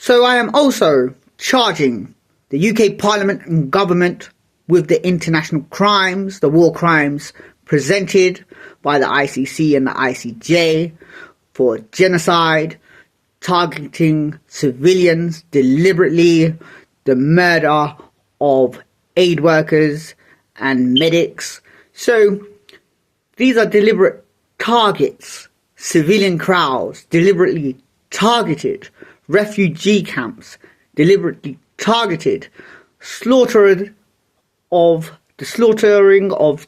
So I am also charging the UK Parliament and government with the international crimes, the war crimes presented by the ICC and the ICJ for genocide, targeting civilians deliberately, the murder of aid workers and medics. So these are deliberate targets, civilian crowds deliberately targeted, refugee camps deliberately targeted, slaughtering of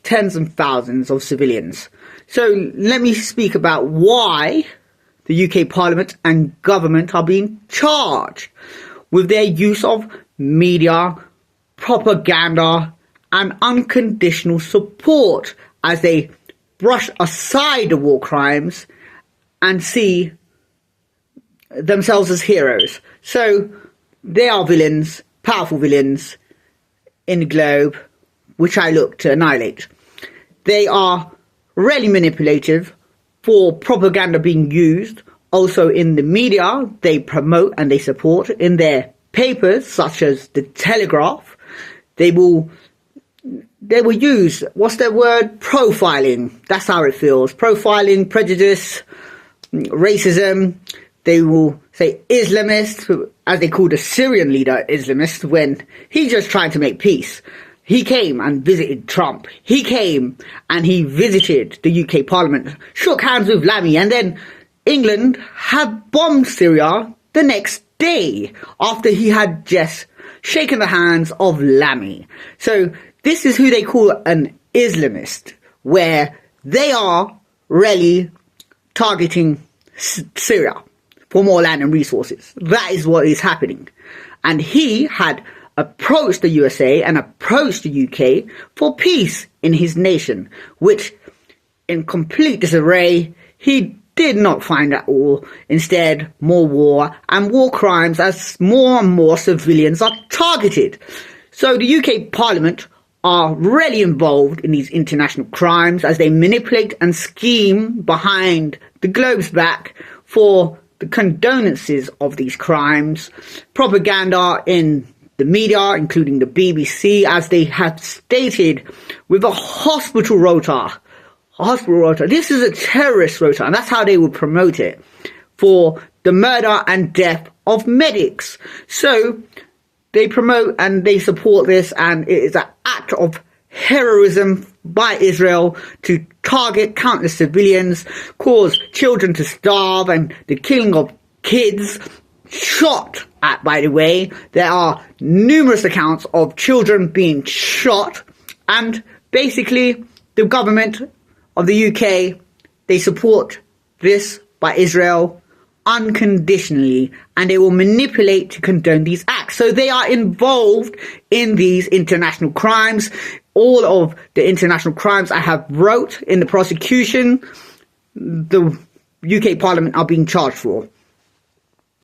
tens and thousands of civilians. So let me speak about why the UK Parliament and government are being charged with their use of media, propaganda and unconditional support as they brush aside the war crimes and see themselves as heroes. So they are villains, powerful villains in the globe, which I look to annihilate. They are really manipulative for propaganda being used. Also in the media, they promote and they support in their papers, such as the Telegraph. They will use, what's their word? Profiling. That's how it feels. Profiling, prejudice, racism. They will say Islamist, as they call the Syrian leader Islamist, when he's just trying to make peace. He came and visited Trump. He came and he visited the UK Parliament, shook hands with Lammy, and then England had bombed Syria the next day after he had just shaken the hands of Lammy. So this is who they call an Islamist, where they are really targeting Syria for more land and resources. That is what is happening. And he had approached the USA and approached the UK for peace in his nation, which in complete disarray he did not find at all. Instead, more war and war crimes as more and more civilians are targeted. So the UK Parliament are really involved in these international crimes as they manipulate and scheme behind the globe's back for the condolences of these crimes, propaganda in the media, including the BBC, as they have stated with a hospital rota. This is a terrorist rota, and that's how they would promote it, for the murder and death of medics. So they promote and they support this, and it is an act of heroism by Israel to target countless civilians, cause children to starve, and the killing of kids shot at, by the way. There are numerous accounts of children being shot, and basically the government of the UK, they support this by Israel unconditionally, and they will manipulate to condone these acts. So they are involved in these international crimes. All of the international crimes I have wrote in the prosecution, the UK Parliament are being charged for.